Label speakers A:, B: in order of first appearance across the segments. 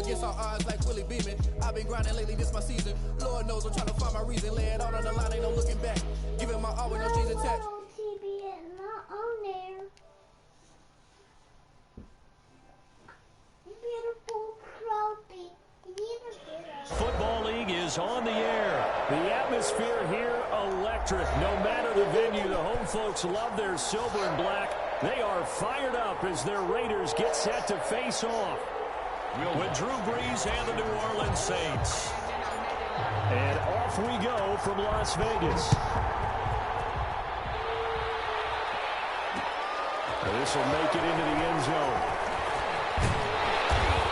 A: against all odds like Willie Beeman. I've been grinding lately, this my season. Lord knows I'm trying to find my reason. Lay it all on the line, ain't no looking back. Giving my all with no strings attached.
B: TV is not on there. Beautiful trophy.
C: Football League is on the air. The atmosphere here electric. No matter the venue, the home folks love their silver and black. They are fired up as their Raiders get set to face off with Drew Brees and the New Orleans Saints. And off we go from Las Vegas. This will make it into the end zone.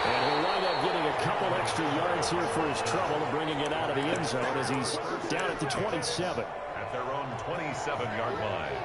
C: And he'll wind up getting a couple extra yards here for his trouble, bringing it out of the end zone as he's down at the 27.
D: At their own 27-yard line.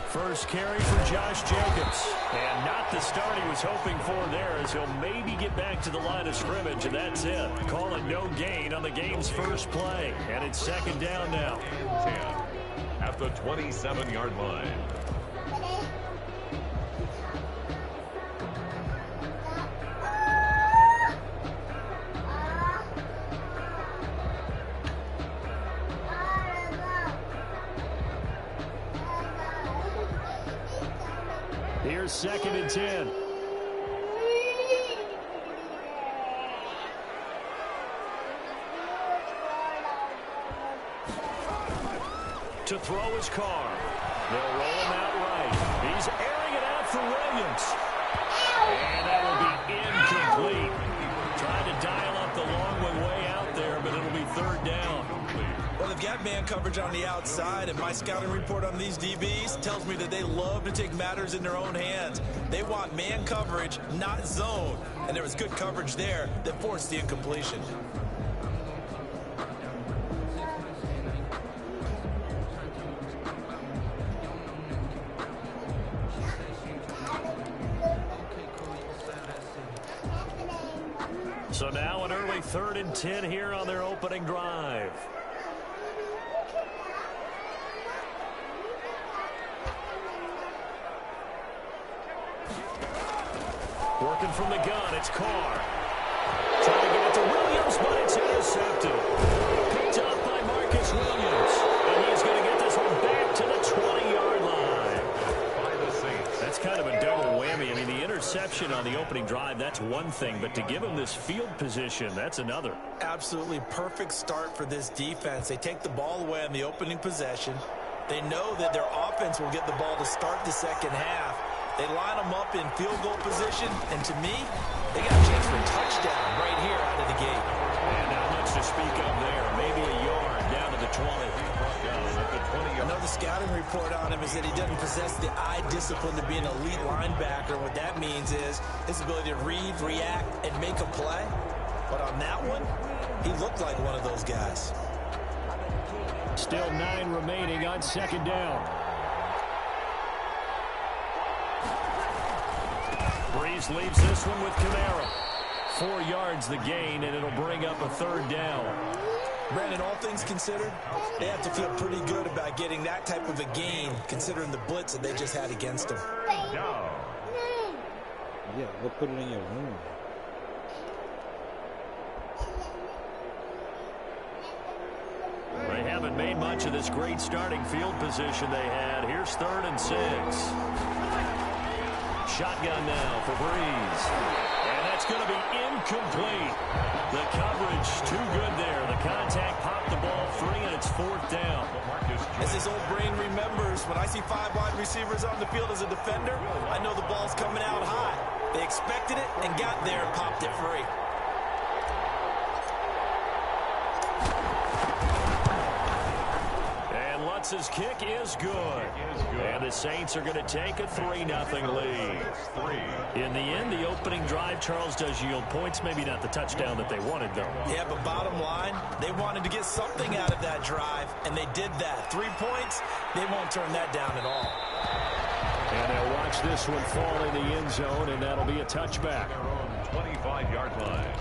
C: First carry for Josh Jacobs. And not the start he was hoping for there, as he'll maybe get back to the line of scrimmage, and that's it. Call it no gain on the game's first play. And it's second down now.
D: 10 at the 27-yard line.
C: Here's second and 10. To throw his car. They'll roll him out right. He's airing it out for Williams. And that will be incomplete. Trying to dial up the long way out there, but it'll be third down.
E: Well, they've got man coverage on the outside, and my scouting report on these DBs tells me that they love to take matters in their own hands. They want man coverage, not zone. And there was good coverage there that forced the incompletion.
C: So now an early 3rd and 10 here on their opening drive. Working from the gun, it's Carr. Trying to get it to Williams, but it's intercepted. Picked up by Marcus Williams. And he's going to get this one back to the 20-yard line.
D: By the Saints.
C: That's kind of a double whammy. I mean, the interception on the opening drive, that's one thing. But to give him this field position, that's another.
E: Absolutely perfect start for this defense. They take the ball away on the opening possession. They know that their offense will get the ball to start the second half. They line them up in field goal position, and to me, they got a chance for a touchdown right here out of the gate.
C: And not much to speak of there. Maybe a yard down to the 20.
E: I know the scouting report on him is that he doesn't possess the eye discipline to be an elite linebacker. What that means is his ability to read, react, and make a play. But on that one, he looked like one of those guys.
C: Still 9 remaining on second down. Brees leaves this one with Kamara. 4 yards the gain, and it'll bring up a third down.
E: Brandon, all things considered, they have to feel pretty good about getting that type of a gain, considering the blitz that they just had against them.
D: No.
F: Yeah, go put it in your room.
C: They haven't made much of this great starting field position they had. Here's 3rd and 6. Shotgun now for Brees. And that's going to be incomplete. The coverage too good there. The contact popped the ball free, and it's 4th down.
E: As his old brain remembers, when I see 5 wide receivers on the field as a defender, I know the ball's coming out high. They expected it and got there and popped it free.
C: Lutz's kick is good. And the Saints are going to take a 3-0 lead. In the end, the opening drive, Charles, does yield points. Maybe not the touchdown that they wanted, though.
E: Yeah, but bottom line, they wanted to get something out of that drive, and they did that. 3 points, they won't turn that down at all.
C: And they'll watch this one fall in the end zone, and that'll be a touchback.
D: 25-yard line.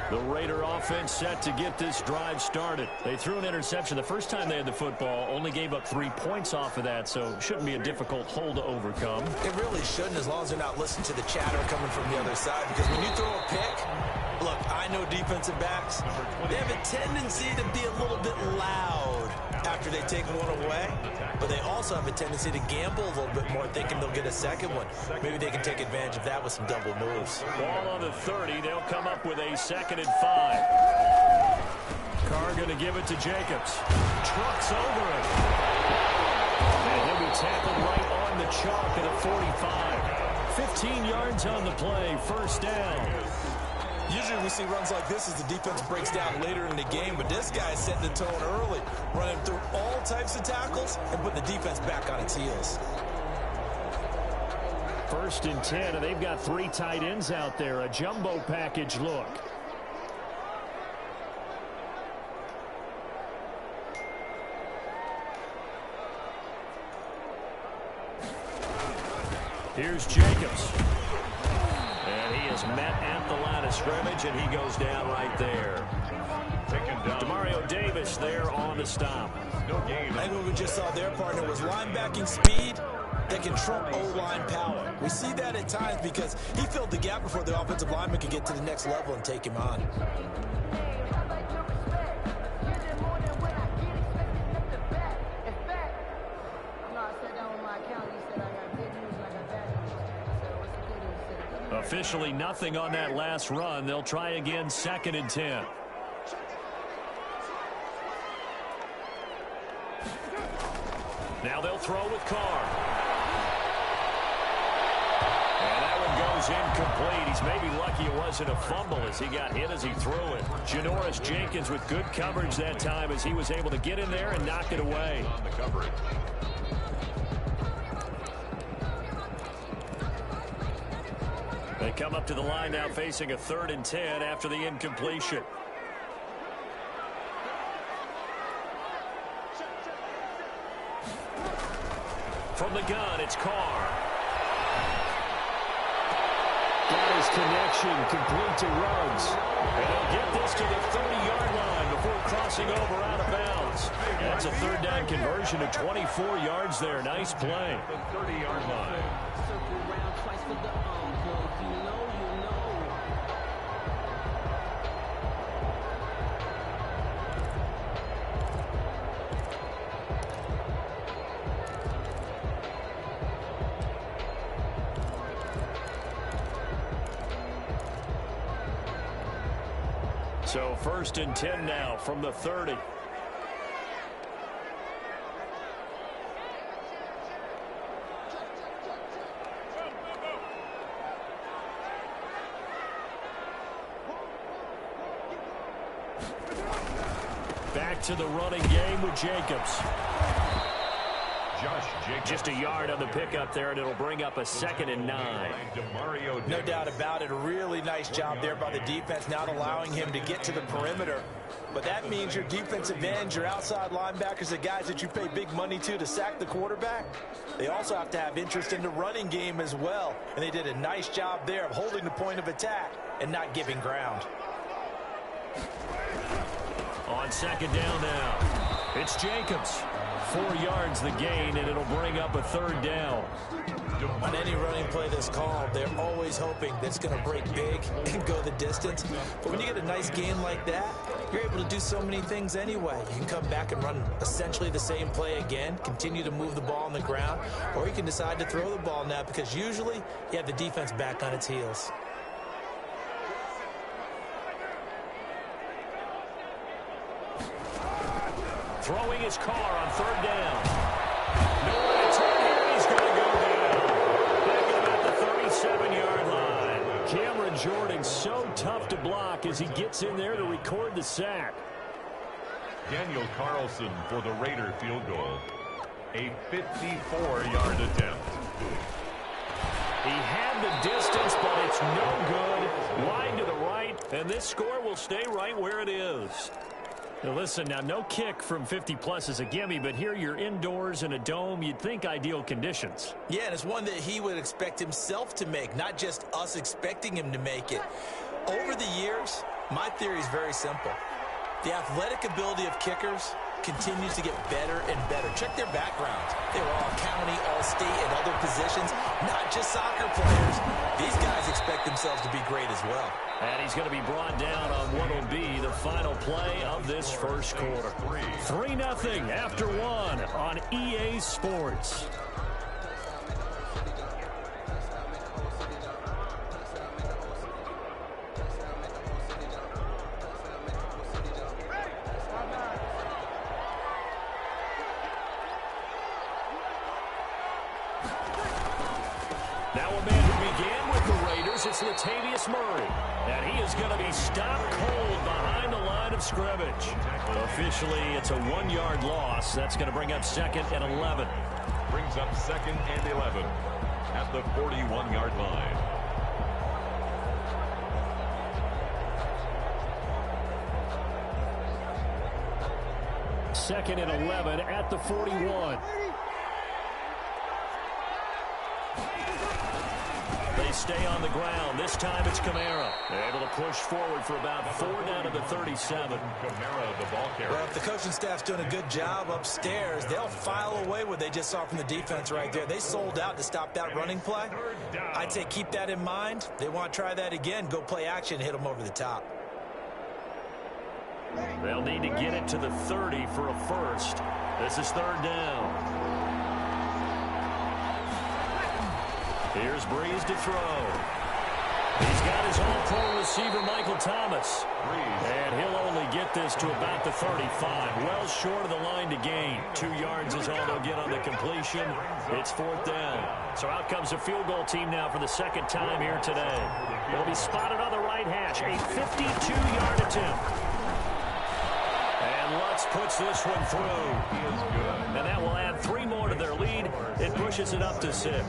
C: The Raider offense set to get this drive started. They threw an interception the first time they had the football, only gave up 3 points off of that, so it shouldn't be a difficult hole to overcome.
E: It really shouldn't, as long as they're not listening to the chatter coming from the other side, because when you throw a pick, look, I know defensive backs, they have a tendency to be a little bit loud after they take one away, but they also have a tendency to gamble a little bit more, thinking they'll get a second one. Maybe they can take advantage of that with some double moves.
C: Ball on the 30. They'll come up with a 2nd and 5. Carr going to give it to Jacobs. Trucks over it. And he'll be tackled right on the chalk at a 45. 15 yards on the play. First down.
E: Usually we see runs like this as the defense breaks down later in the game, but this guy's setting the tone early, running through all types of tackles and putting the defense back on its heels.
C: 1st and 10, and they've got 3 tight ends out there. A jumbo package look. Here's Jacobs. And he is met at the line of scrimmage, and he goes down right there. Demario Davis there on the stop.
E: I think what we just saw their partner was linebacking speed that can trump O-line power. We see that at times because he filled the gap before the offensive lineman could get to the next level and take him on.
C: Officially nothing on that last run. They'll try again, 2nd and 10. Now they'll throw with Carr. And that one goes incomplete. He's maybe lucky it wasn't a fumble as he got hit as he threw it. Janoris Jenkins with good coverage that time as he was able to get in there and knock it away.
D: On the coverage.
C: They come up to the line now facing a 3rd and 10 after the incompletion. From the gun, it's Carr. Got his connection complete to Ruggs. And he'll get this to the 30-yard line before crossing over out of bounds. That's a 3rd down conversion of 24 yards there. Nice play.
D: The 30-yard line.
C: So 1st and 10 now from the 30. Back to the running game with Jacobs. Just a yard on the pickup there, and it'll bring up a 2nd and 9.
E: No doubt about it. A really nice job there by the defense, not allowing him to get to the perimeter. But that means your defensive ends, your outside linebackers, the guys that you pay big money to sack the quarterback, they also have to have interest in the running game as well. And they did a nice job there of holding the point of attack and not giving ground.
C: On 2nd down now, it's Jacobs. 4 yards the gain, and it'll bring up a 3rd down.
E: On any running play that's called, they're always hoping that it's going to break big and go the distance. But when you get a nice gain like that, you're able to do so many things anyway. You can come back and run essentially the same play again, continue to move the ball on the ground, or you can decide to throw the ball now because usually you have the defense back on its heels.
C: Throwing his Carr on 3rd down. Nowhere to turn here. He's going to go down. Back at about the 37-yard line. Cameron Jordan so tough to block as he gets in there to record the sack.
D: Daniel Carlson for the Raider field goal. A 54-yard attempt.
C: He had the distance, but it's no good. Wide to the right, and this score will stay right where it is. Now listen, now no kick from 50-plus is a gimme, but here you're indoors in a dome. You'd think ideal conditions.
E: Yeah, and it's one that he would expect himself to make, not just us expecting him to make it. Over the years, my theory is very simple. The athletic ability of kickers continues to get better and better. Check their backgrounds. They were all county, all state, and other positions, not just soccer players. These guys expect themselves to be great as well.
C: And he's going to be brought down on what will be the final play of this first quarter. 3-0 after 1 on EA Sports. Now a man who began with the Raiders, it's Latavius Murray. And he is going to be stopped cold behind the line of scrimmage. Officially, it's a 1-yard loss. That's going to bring up 2nd and 11.
D: Brings up 2nd and 11 at the 41-yard line.
C: Second and 11 at the 41. They stay on the ground. This time it's Kamara. They're able to push forward for about 4 down to the 37.
D: Kamara, the ball carrier.
E: Well, if the coaching staff's doing a good job upstairs, they'll file away what they just saw from the defense right there. They sold out to stop that running play. I'd say keep that in mind. They want to try that again. Go play action, hit them over the top.
C: They'll need to get it to the 30 for a first. This is 3rd down. Here's Breeze to throw. He's got his all-pro receiver, Michael Thomas. And he'll only get this to about the 35. Well short of the line to gain. 2 yards is all they'll get on the completion. It's 4th down. So out comes a field goal team now for the 2nd time here today. They'll be spotted on the right hash. A 52-yard attempt. And Lutz puts this one through. And that will add 3 more to their lead. It pushes it up to 6.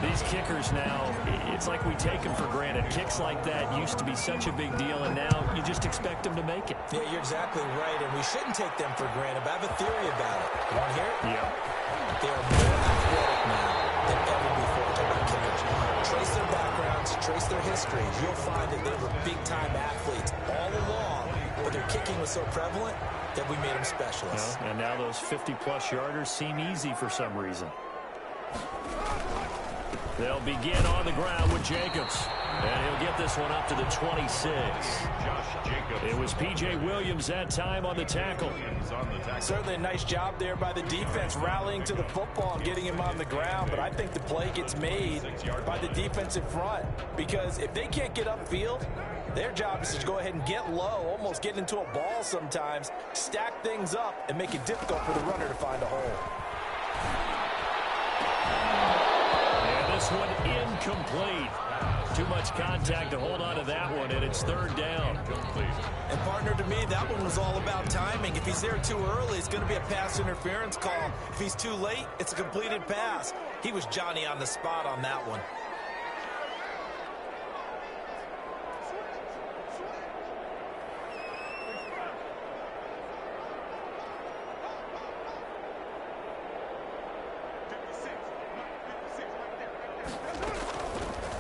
C: These kickers now, it's like we take them for granted. Kicks like that used to be such a big deal, and now you just expect them to make it.
E: Yeah, you're exactly right, and we shouldn't take them for granted, but I have a theory about it. You want to hear it?
C: Yeah.
E: They are more athletic now than ever before. Talk about kickers. Trace their backgrounds, trace their histories. You'll find that they were big-time athletes all along, but their kicking was so prevalent that we made them specialists.
C: And now those 50-plus yarders seem easy for some reason. They'll begin on the ground with Jacobs. And he'll get this one up to the 26. It was P.J. Williams that time on the tackle.
E: Certainly a nice job there by the defense, rallying to the football and getting him on the ground. But I think the play gets made by the defense in front. Because if they can't get upfield, their job is to go ahead and get low, almost get into a ball sometimes, stack things up, and make it difficult for the runner to find a hole.
C: This one incomplete. Too much contact to hold on to that one, and it's 3rd down.
E: And partner, to me, that one was all about timing. If he's there too early, it's going to be a pass interference call. If he's too late, it's a completed pass. He was Johnny on the spot on that one.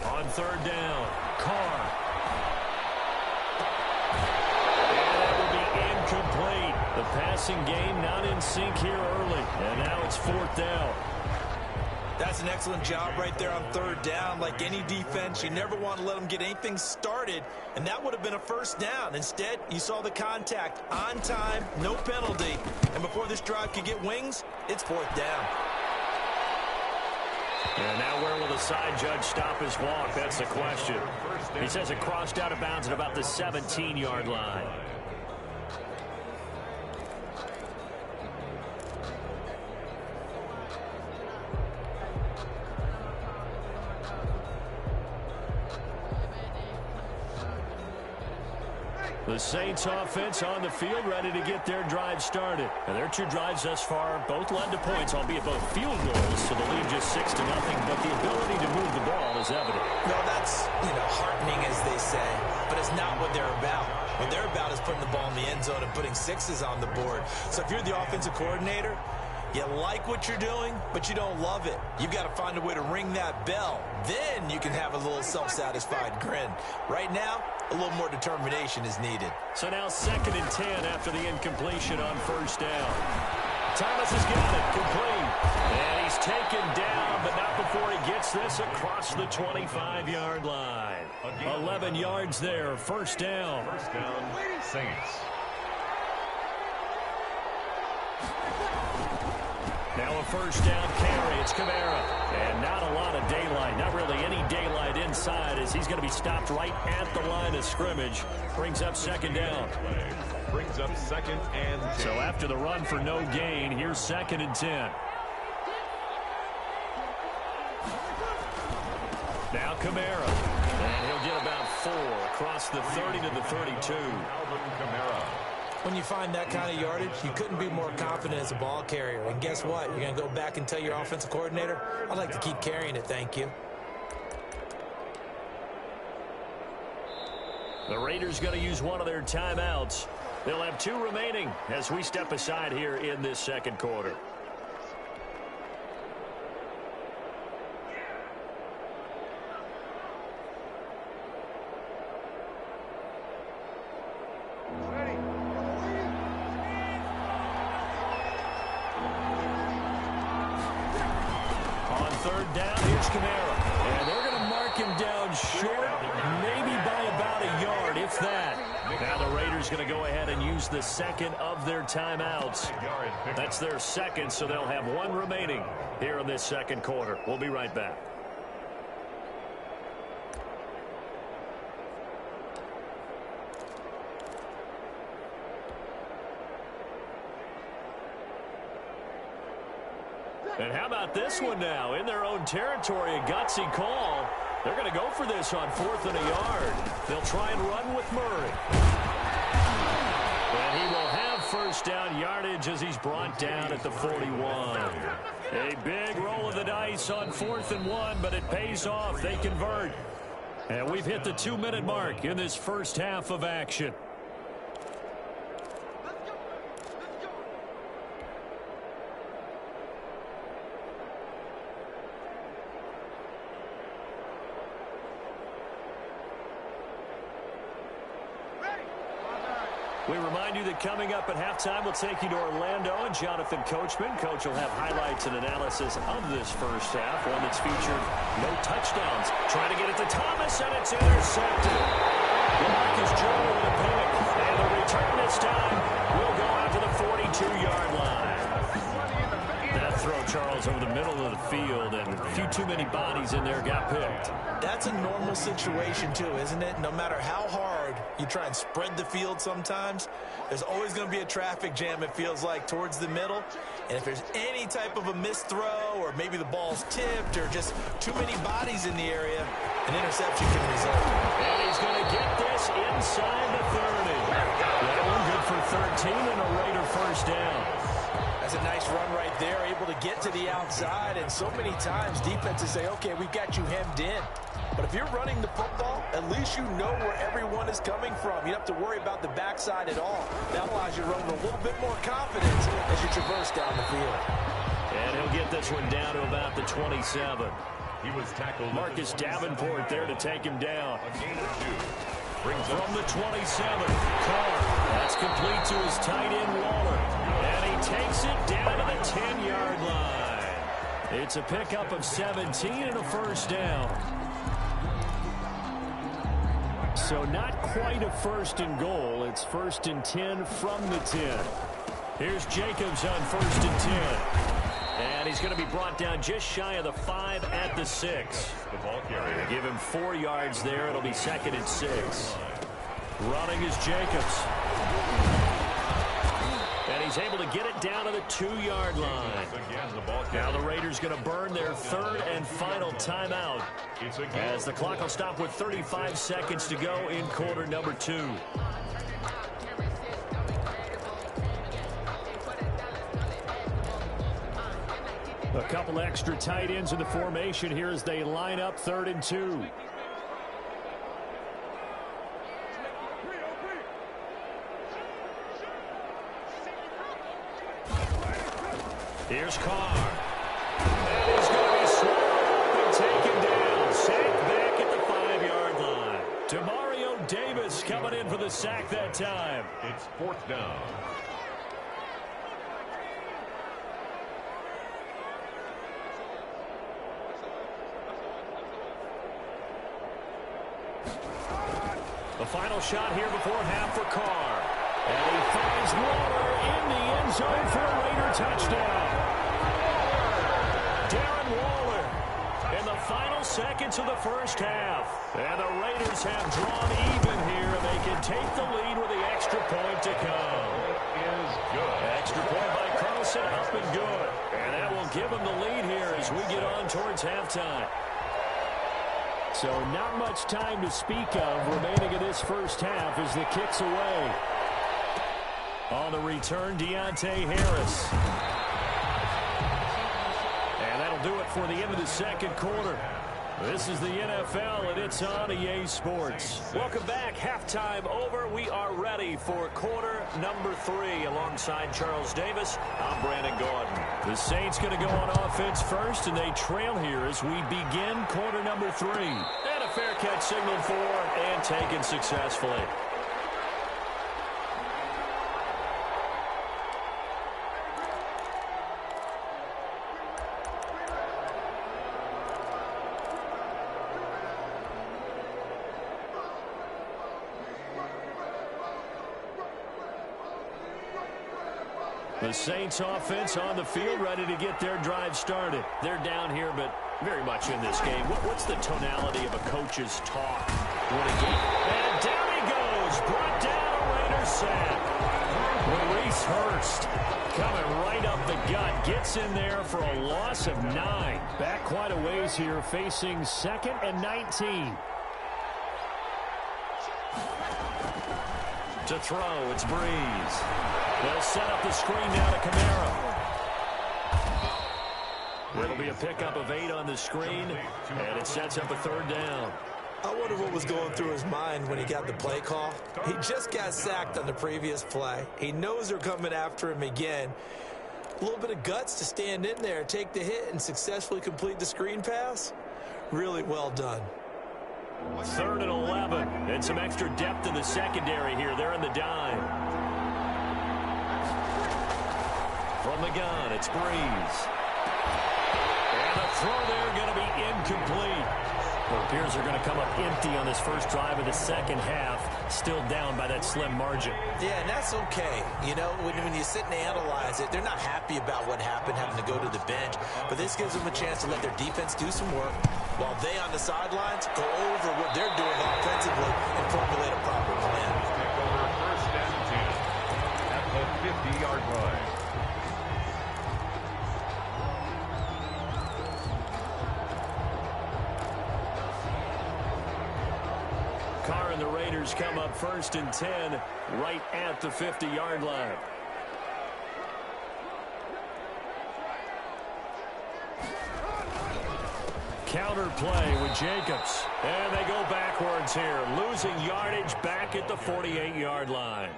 C: On 3rd down, Carr. And that will be incomplete. The passing game not in sync here early. And now it's 4th down.
E: That's an excellent job right there on 3rd down. Like any defense, you never want to let them get anything started, and that would have been a 1st down. Instead, you saw the contact on time, no penalty, and before this drive could get wings, it's 4th down.
C: And now where will the side judge stop his walk? That's the question. He says it crossed out of bounds at about the 17-yard line. The Saints offense on the field, ready to get their drive started. And their two drives thus far both led to points, albeit both field goals, so the lead just 6-0. But the ability to move the ball is evident.
E: No, that's, heartening, as they say, but it's not what they're about. What they're about is putting the ball in the end zone and putting sixes on the board. So if you're the offensive coordinator, you like what you're doing, but you don't love it. You've got to find a way to ring that bell. Then you can have a little self-satisfied grin. Right now, a little more determination is needed.
C: So now 2nd and 10 after the incompletion on first down. Thomas has got it, complete. And he's taken down, but not before he gets this across the 25-yard line. 11 yards there, first down.
D: First down, Saints.
C: Now a first down carry. It's Kamara. And not a lot of daylight. Not really any daylight inside as he's going to be stopped right at the line of scrimmage. Brings up 2nd down.
D: Brings up 2nd and 10.
C: So after the run for no gain, here's 2nd and 10. Now Kamara. And he'll get about 4 across the 30 to the 32.
D: Alvin Kamara.
E: When you find that kind of yardage, you couldn't be more confident as a ball carrier. And guess what? You're going to go back and tell your offensive coordinator, I'd like to keep carrying it, thank you.
C: The Raiders going to use one of their timeouts. They'll have 2 remaining as we step aside here in this second quarter. Down, here's Kamara. And they're going to mark him down short, maybe by about a yard, if that. Now the Raiders going to go ahead and use the 2nd of their timeouts. That's their 2nd, so they'll have 1 remaining here in this second quarter. We'll be right back. And how about this one now? In their own territory, a gutsy call. They're going to go for this on 4th and a yard. They'll try and run with Murray. And he will have first down yardage as he's brought down at the 41. A big roll of the dice on 4th and 1, but it pays off. They convert. And we've hit the 2-minute mark in this first half of action. We remind you that coming up at halftime, we'll take you to Orlando and Jonathan Coachman. Coach will have highlights and analysis of this first half, one that's featured no touchdowns. Trying to get it to Thomas, and it's intercepted. Marcus Jones with a pick, and the return this time will go out to the 42-yard line. That throw, Charles, over the middle of the field, and a few too many bodies in there got picked.
E: That's a normal situation, too, isn't it? No matter how hard you try and spread the field sometimes, there's always going to be a traffic jam, it feels like, towards the middle. And if there's any type of a missed throw or maybe the ball's tipped or just too many bodies in the area, an interception can result.
C: And he's going to get this inside the 30. That one good for 13 and a Raider first down.
E: That's a nice run right there, able to get to the outside. And so many times defenses say, okay, we've got you hemmed in. But if you're running the football, at least you know where everyone is coming from. You don't have to worry about the backside at all. That allows you to run with a little bit more confidence as you traverse down the field.
C: And he'll get this one down to about the 27.
D: He was tackled.
C: Marcus Davenport there to take him down.
D: A gain of 2. Brings
C: From
D: up
C: the 27, Carr. That's complete to his tight end, Waller. And he takes it down to the 10-yard line. It's a pickup of 17 and a first down. So not quite a first and goal. It's 1st and 10 from the 10. Here's Jacobs on 1st and 10. And he's going to be brought down just shy of the 5 at the 6.
D: the ball carrier.
C: Give him 4 yards there. It'll be 2nd and 6. Running is Jacobs. And he's able to get it down to the 2-yard line. Now the Raiders going to burn their 3rd and final timeout as the clock will stop with 35 seconds to go in quarter number 2. A couple extra tight ends in the formation here as they line up 3rd and 2. Here's Carr. And he's going to be swallowed and taken down. Sacked back at the 5-yard line. Demario Davis coming in for the sack that time.
D: It's 4th down.
C: The final shot here before half for Carr. And he finds Waller in the end zone for a Raider touchdown. Darren Waller in the final seconds of the first half. And the Raiders have drawn even here. They can take the lead with the extra point to come.
D: Is good.
C: Extra point by Carlson, up and good. And that will give them the lead here as we get on towards halftime. So not much time to speak of remaining in this first half as the kick's away. On the return, Deontay Harris. And that'll do it for the end of the second quarter. This is the NFL, and it's on EA Sports. Welcome back. Halftime over. We are ready for quarter number 3. Alongside Charles Davis, I'm Brandon Gordon. The Saints going to go on offense first, and they trail here as we begin quarter number 3. And a fair catch signaled for and taken successfully. The Saints offense on the field, ready to get their drive started. They're down here, but very much in this game. What's the tonality of a coach's talk? And down he goes. Brought down a Raider sack. Maurice Hurst coming right up the gut. Gets in there for a loss of 9. Back quite a ways here, facing 2nd and 19. To throw, it's Breeze. They'll set up the screen now to Kamara. It'll be a pickup of 8 on the screen, and it sets up a 3rd down.
E: I wonder what was going through his mind when he got the play call. He just got sacked on the previous play. He knows they're coming after him again. A little bit of guts to stand in there, take the hit, and successfully complete the screen pass. Really well done.
C: 3rd and 11, and some extra depth in the secondary here. They're in the dime. From the gun, it's Breeze. And the throw there going to be incomplete. It appears they're going to come up empty on this first drive of the second half. Still down by that slim margin. Yeah, and that's okay. You know, when you sit and analyze it, they're not happy about what happened, having to go to the bench. But this gives them a chance to let their defense do some work while they on the sidelines go over what they're doing offensively and formulate a proper plan.
D: Take over 1st and 10 at the 50-yard line.
C: Carr and the Raiders come up 1st and 10 right at the 50-yard line. Counter play with Jacobs. And they go backwards here. Losing yardage back at the 48-yard line.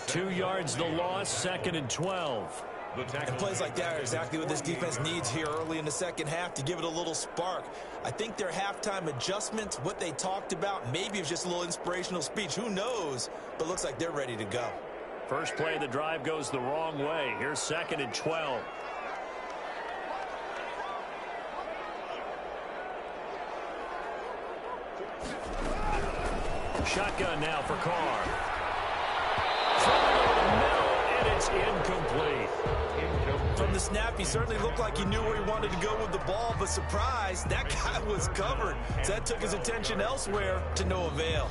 C: 2 yards the loss, 2nd and 12.
E: And plays like that are exactly what this defense needs here early in the second half to give it a little spark. I think their halftime adjustments, what they talked about, maybe it's just a little inspirational speech. Who knows? But looks like they're ready to go.
C: First play of the drive goes the wrong way. Here's 2nd and 12. Shotgun now for Carr. And it's incomplete.
E: From the snap, he certainly looked like he knew where he wanted to go with the ball, but surprise, that guy was covered. So that took his attention elsewhere to no avail.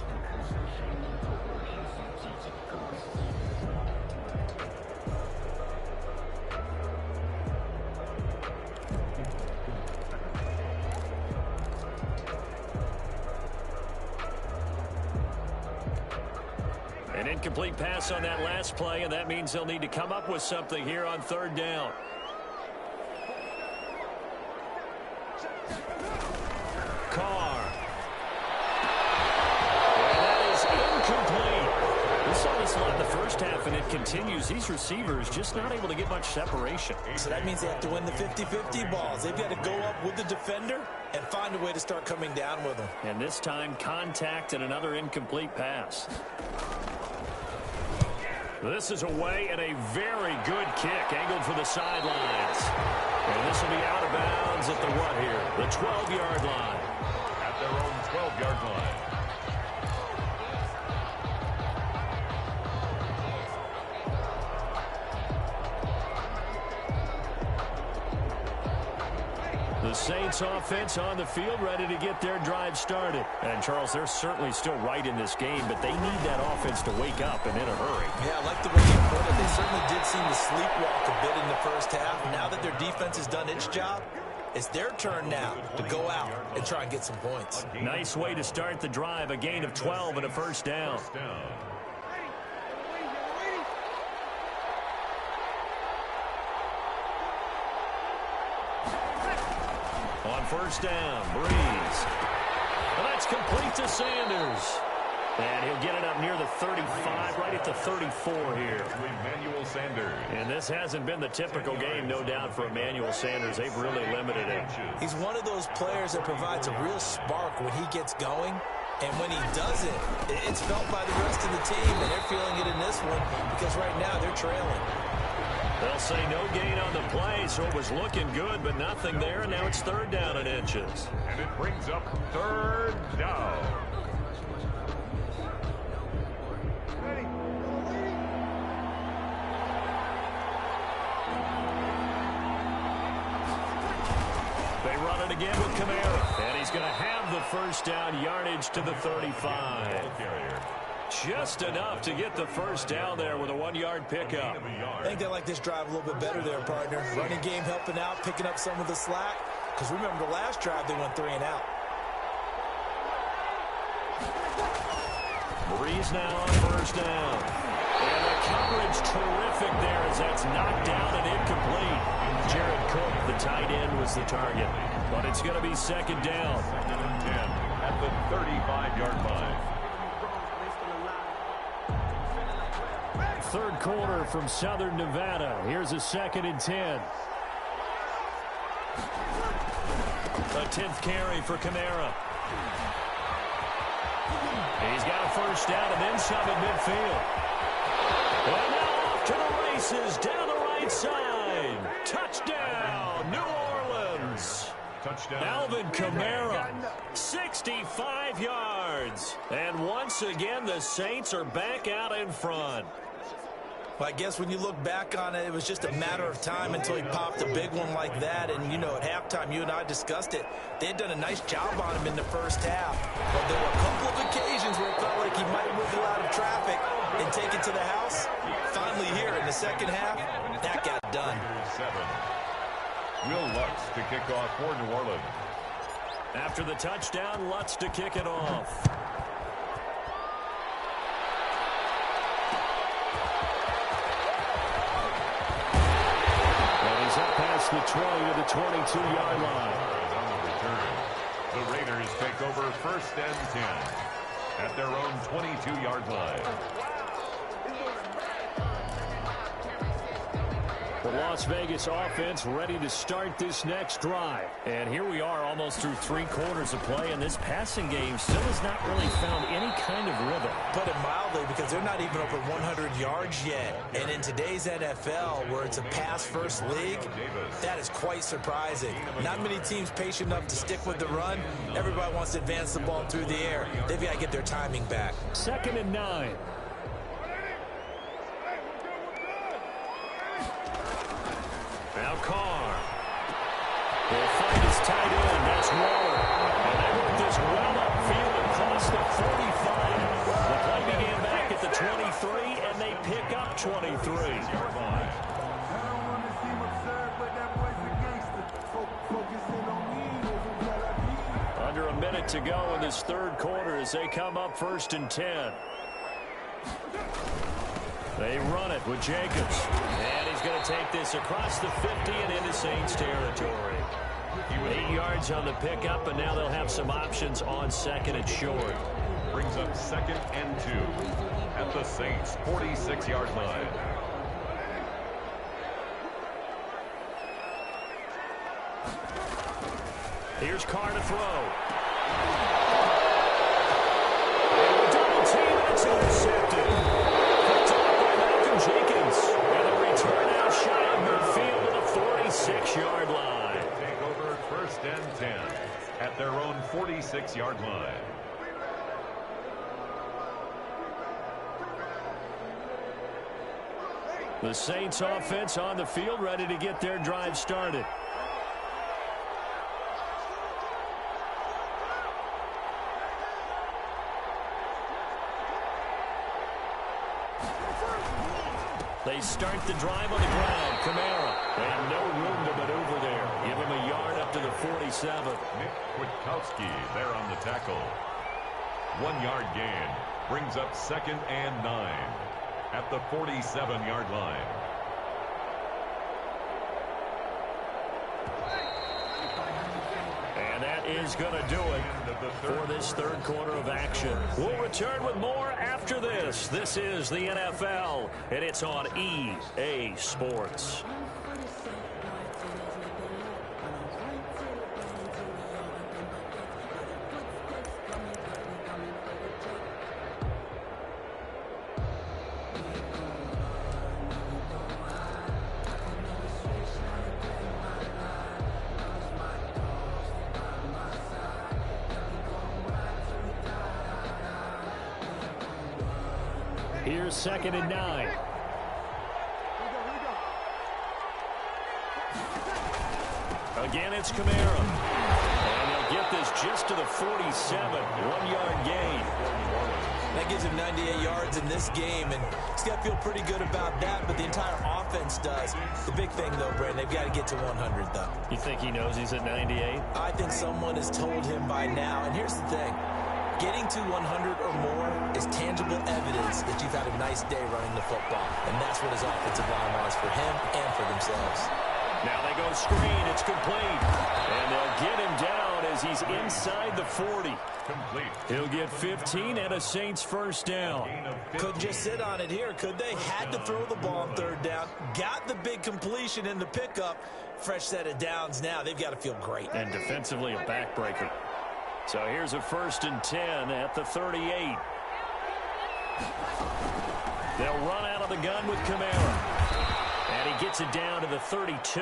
C: An incomplete pass on that last play, and that means they'll need to come up with something here on 3rd down. first half, and it continues. These receivers just not able to get much separation.
E: So that means they have to win the 50-50 balls. They've got to go up with the defender and find a way to start coming down with them.
C: And this time, contact and another incomplete pass. This is away and a very good kick, angled for the sidelines. And this will be out of bounds at the what here? The 12-yard line.
D: At their own 12-yard line.
C: The Saints offense on the field, ready to get their drive started. And, Charles, they're certainly still right in this game, but they need that offense to wake up and in a hurry.
E: Yeah, I like the way you put it. They certainly did seem to sleepwalk a bit in the first half. Now that their defense has done its job, it's their turn now to go out and try and get some points.
C: Nice way to start the drive, a gain of 12 and a first down. On first down, Breeze. Well, that's complete to Sanders. And he'll get it up near the 35, right at the 34 here.
D: Emmanuel Sanders.
C: And this hasn't been the typical game, no doubt, for Emmanuel Sanders. They've really limited him.
E: He's one of those players that provides a real spark when he gets going. And when he doesn't, it's felt by the rest of the team, and they're feeling it in this one because right now they're trailing.
C: They'll say no gain on the play, so it was looking good, but nothing there, and now it's third down in inches.
D: And it brings up third down.
C: They run it again with Kamara, and he's going to have the first down, yardage to the 35. Just enough to get the first down there with a 1-yard pickup.
E: I think they like this drive a little bit better there, partner. Running game helping out, picking up some of the slack. Because remember, the last drive they went 3 and out.
C: Breeze now on first down. And the coverage terrific there as that's knocked down and incomplete. Jared Cook, the tight end, was the target. But it's going to be second down.
D: Second and 10 at the 35-yard line.
C: Third quarter from Southern Nevada. Here's a second and 10. A 10th carry for Kamara. He's got a first down and then some at midfield. And now off to the races down the right side. Touchdown, New Orleans.
D: Touchdown.
C: Alvin Kamara, 65 yards. And once again, the Saints are back out in front.
E: Well, I guess when you look back on it, it was just a matter of time until he popped a big one like that. And, you know, at halftime, you and I discussed it. They had done a nice job on him in the first half. But there were a couple of occasions where it felt like he might wiggle out of traffic and take it to the house. Finally here in the second half, that got done.
D: 7. Will Lutz to kick off for New Orleans.
C: After the touchdown, Lutz to kick it off. Up past the 20 to the 22-yard line.
D: On the return, the Raiders take over first and 10 at their own 22-yard line.
C: The Las Vegas offense ready to start this next drive. And here we are almost through 3 quarters of play, and this passing game still has not really found any kind of rhythm.
E: Put it mildly, because they're not even over 100 yards yet. And in today's NFL, where it's a pass-first league, that is quite surprising. Not many teams patient enough to stick with the run. Everybody wants to advance the ball through the air. They've got to get their timing back.
C: 2nd and 9. Now Carr will find his tight end. That's Waller. And they work this well upfield across the 45. The play began back at the 23, and they pick up 23. Under a minute to go in this third quarter as they come up 1st and 10. They run it with Jacobs. And he's going to take this across the 50 and into Saints territory. 8 yards on the pickup, and now they'll have some options on 2nd and short.
D: Brings up 2nd and 2 at the Saints' 46-yard line.
C: Here's Carr to throw. Double team, it's intercepted. Picked up by Malcolm Jenkins. And a return out shy of midfield to the 46-yard line.
D: Take over 1st and 10 at their own 46-yard line.
C: The Saints offense on the field, ready to get their drive started. They start the drive on the ground. Kamara. And no room to maneuver there. Give him a yard up to the 47.
D: Nick Kwiatkowski there on the tackle. 1-yard gain. Brings up 2nd and 9 at the 47-yard line.
C: And that is going to do it for this third quarter of action. We'll return with more after this. This is the NFL, and it's on EA Sports. Here's 2nd and 9. Again, it's Kamara. And they'll get this just to the 47. 1-yard gain.
E: That gives him 98 yards in this game, and he's got to feel pretty good about that, but the entire offense does. The big thing, though, Brandon, they've got to get to 100, though.
C: You think he knows he's at 98?
E: I think someone has told him by now, and here's the thing. Getting to 100 or more is tangible evidence that you've had a nice day running the football, and that's what his offensive line wants for him and for themselves.
C: Now they go screen. It's complete. And they'll get him down as he's inside the 40.
D: Complete.
C: He'll get 15 and a Saints first down.
E: Couldn't just sit on it here, could they? Had to throw the ball on 3rd down. Got the big completion in the pickup. Fresh set of downs now. They've got to feel great.
C: And defensively a backbreaker. So here's a 1st and 10 at the 38. They'll run out of the gun with Kamara. And he gets it down to the 32.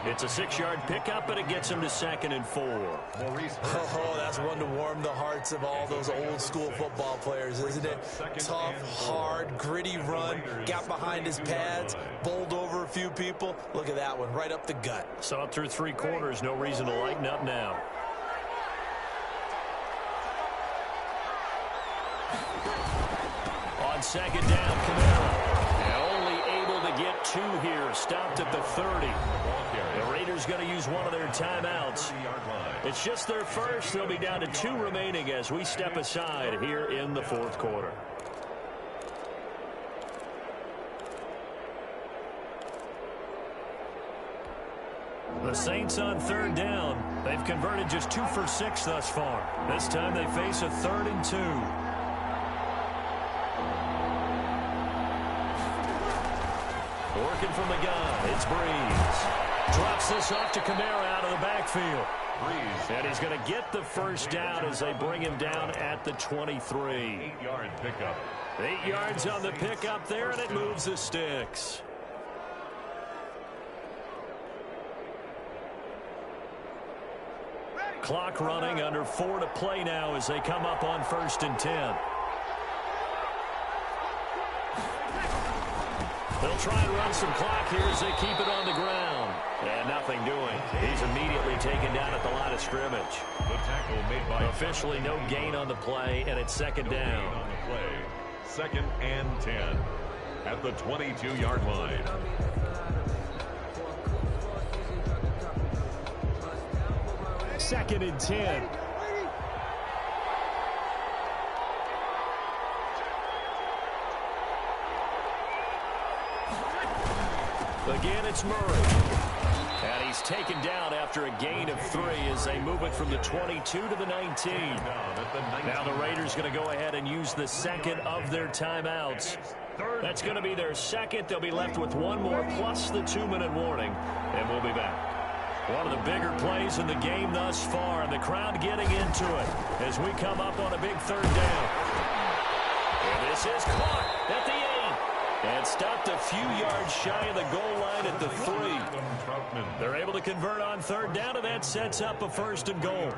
C: It's a 6-yard pickup, but it gets him to 2nd and 4.
E: Oh, that's one to warm the hearts of all those old-school football players, isn't it? Tough, hard, gritty run. Got behind his pads, bowled over a few people. Look at that one, right up the gut.
C: Saw it through 3 quarters. No reason to lighten up now. On 2nd down, Kamara. Only able to get 2 here. Stopped at the 30. The Raiders going to use one of their timeouts. It's just their first. They'll be down to 2 remaining as we step aside here in the 4th quarter. The Saints on 3rd down. They've converted just 2 for 6 thus far. This time they face a 3rd and 2. Working from the gun, it's Breeze. Drops this off to Kamara out of the backfield. Breeze. And he's going to get the first down as they bring him down at the 23.
D: 8-yard pickup.
C: 8 yards on the pickup there, and it moves the sticks. Clock running, under 4 to play now as they come up on 1st and 10. They'll try and run some clock here as they keep it on the ground. And nothing doing. He's immediately taken down at the line of scrimmage.
D: The tackle made by
C: officially no gain on the play, and it's 2nd down.
D: On the play. 2nd and 10 at the 22-yard line.
C: Second and 10. Again, it's Murray. And he's taken down after a gain of 3 as they move it from the 22 to the 19. Now the Raiders going to go ahead and use the second of their timeouts. That's going to be their second. They'll be left with one more plus the 2-minute warning, and we'll be back. One of the bigger plays in the game thus far, and the crowd getting into it as we come up on a big third down. And this is caught at the 8. And stopped a few yards shy of the goal line at the 3. They're able to convert on third down, and that sets up a 1st and goal.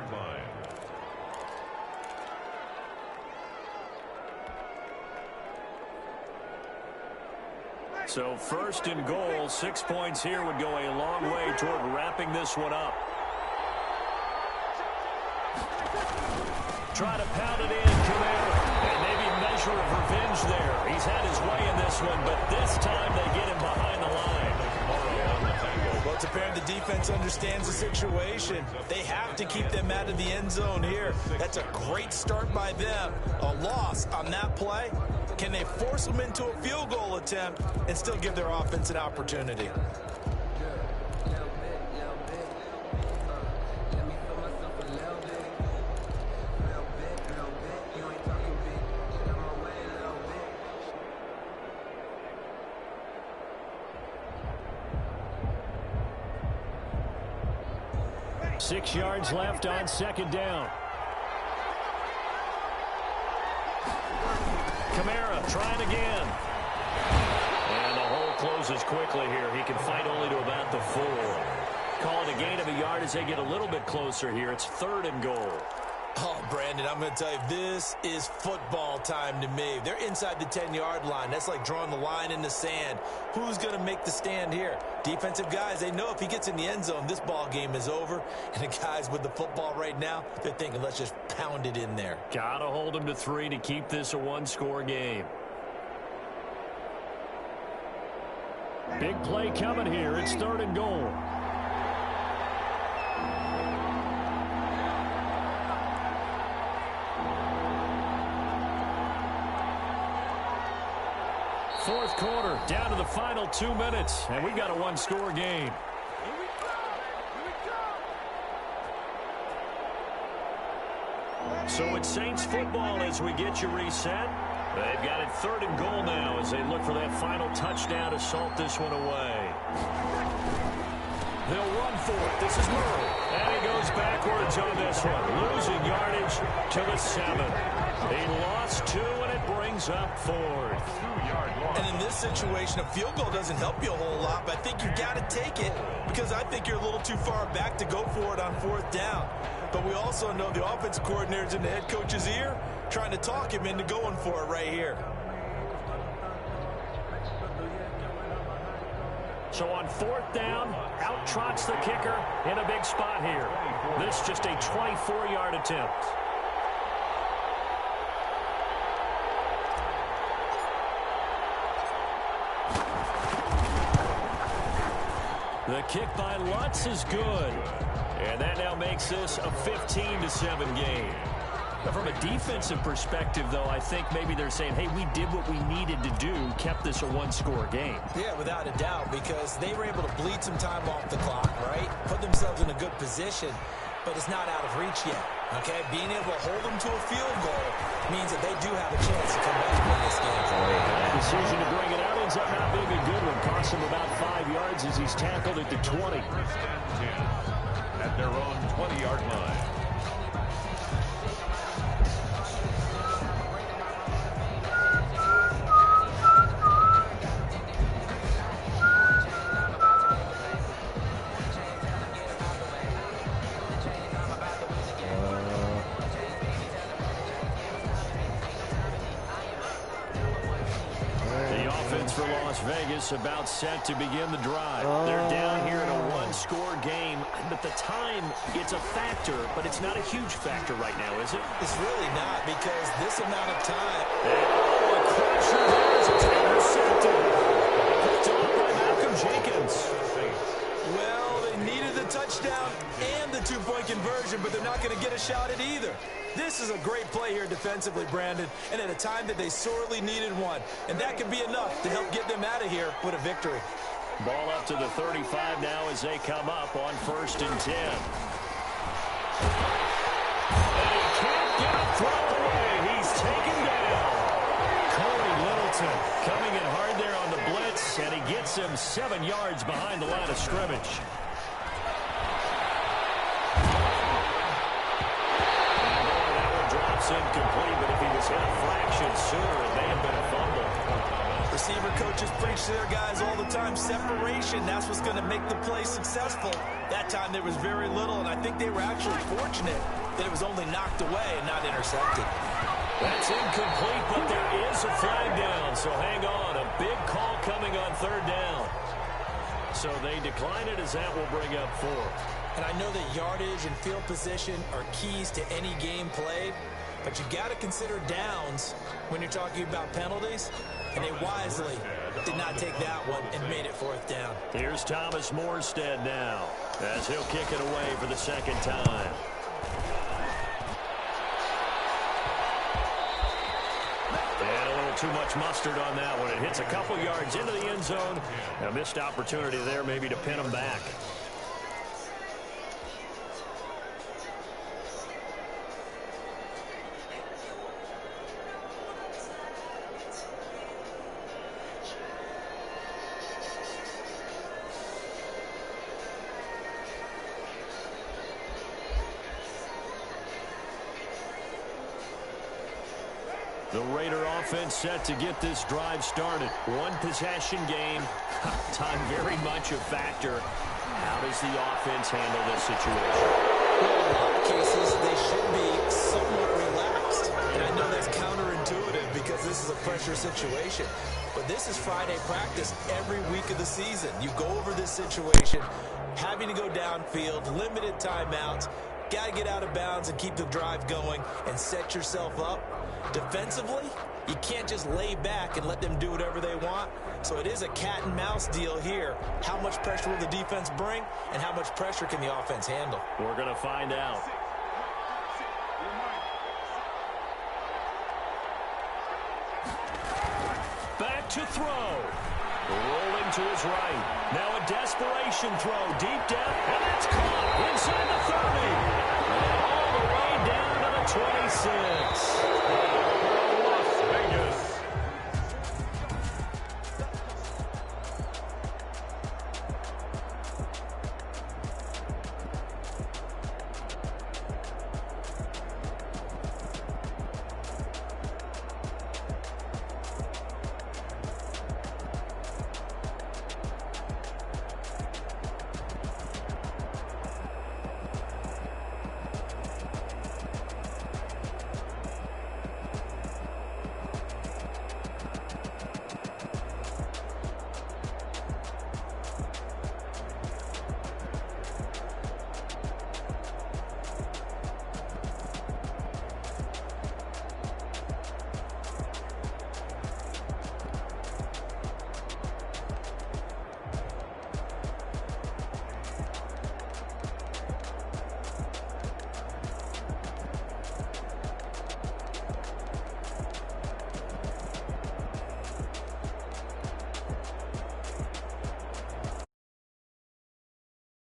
C: So 1st and goal, 6 points here would go a long way toward wrapping this one up. Try to pound it in, Camaro. And maybe a measure of revenge there. He's had his way in this one, but this time they get him behind the line.
E: Well, it's apparent the defense understands the situation. They have to keep them out of the end zone here. That's a great start by them. A loss on that play. Can they force them into a field goal attempt and still give their offense an opportunity?
C: Six yards left on second down. Kamara trying again. And the hole closes quickly here. He can fight only to about the 4. Call it a gain of a yard as they get a little bit closer here. It's 3rd and goal.
E: Oh, Brandon, I'm going to tell you, this is football time to me. They're inside the 10-yard line. That's like drawing the line in the sand. Who's going to make the stand here? Defensive guys, they know if he gets in the end zone, this ball game is over. And the guys with the football right now, they're thinking, let's just pound it in there.
C: Got to hold them to 3 to keep this a one-score game. Big play coming here. It's 3rd and goal. Fourth quarter, down to the final 2 minutes, and we've got a one-score game. So it's Saints football as we get you reset. They've got it 3rd and goal now as they look for that final touchdown to salt this one away. They'll run for it. This is Murray. And he goes backwards on this one. Losing yardage to the 7. He lost 2, and it brings up 4th.
E: And in this situation, a field goal doesn't help you a whole lot, but I think you've got to take it because I think you're a little too far back to go for it on 4th down. But we also know the offensive coordinator's in the head coach's ear trying to talk him into going for it right here.
C: So on 4th down, out trots the kicker in a big spot here. This just a 24-yard attempt. The kick by Lutz is good. And that now makes this a 15-7 game. Now from a defensive perspective, though, I think maybe they're saying, hey, we did what we needed to do, kept this a one-score game.
E: Yeah, without a doubt, because they were able to bleed some time off the clock, right? Put themselves in a good position, but it's not out of reach yet, okay? Being able to hold them to a field goal means that they do have a chance to come back and win this game.
C: That decision to bring it out ends up not being a good one. Costs him about 5 yards as he's tackled at the 20.
D: At their own 20-yard line.
C: Vegas about set to begin the drive. They're down here in a one-score game, but the time, it's a factor, but it's not a huge factor right now, is it?
E: It's really not, because this amount of time.
C: Oh, a crusher there as it's intercepted. Picked off by Malcolm Jenkins.
E: Well, they needed the touchdown and the two-point conversion, but they're not going to get a shot at either. This is a great play here defensively, Brandon, and at a time that they sorely needed one. And that could be enough to help get them out of here with a victory.
C: Ball up to the 35 now as they come up on 1st and 10. And he can't get a throw away. He's taken down. Corey Littleton coming in hard there on the blitz, and he gets him 7 yards behind the line of scrimmage. And boy, that one drops incomplete, but if he was hit a fraction sooner, it may have been a fumble.
E: Receiver coaches preach to their guys all the time. Separation, that's what's going to make the play successful. That time there was very little, and I think they were actually fortunate that it was only knocked away and not intercepted.
C: That's incomplete, but there is a flag down, so hang on. A big call coming on 3rd down. So they decline it as that will bring up 4.
E: And I know that yardage and field position are keys to any game played, but you got to consider downs when you're talking about penalties. And they wisely did not take that one and made it 4th down.
C: Here's Thomas Morstead now as he'll kick it away for the 2nd time. And a little too much mustard on that one. It hits a couple yards into the end zone. A missed opportunity there maybe to pin them back. The Raider offense set to get this drive started. 1-possession game. Time very much a factor. How does the offense handle this situation?
E: Well, in a lot of cases, they should be somewhat relaxed. And I know that's counterintuitive because this is a pressure situation. But this is Friday practice every week of the season. You go over this situation, having to go downfield, limited timeouts, got to get out of bounds and keep the drive going and set yourself up. Defensively, you can't just lay back and let them do whatever they want. So it is a cat and mouse deal here. How much pressure will the defense bring, and how much pressure can the offense handle?
C: We're going to find out. Back to throw. Rolling to his right. Now a desperation throw deep down, and that's caught inside the 30. And all the way down to the 26.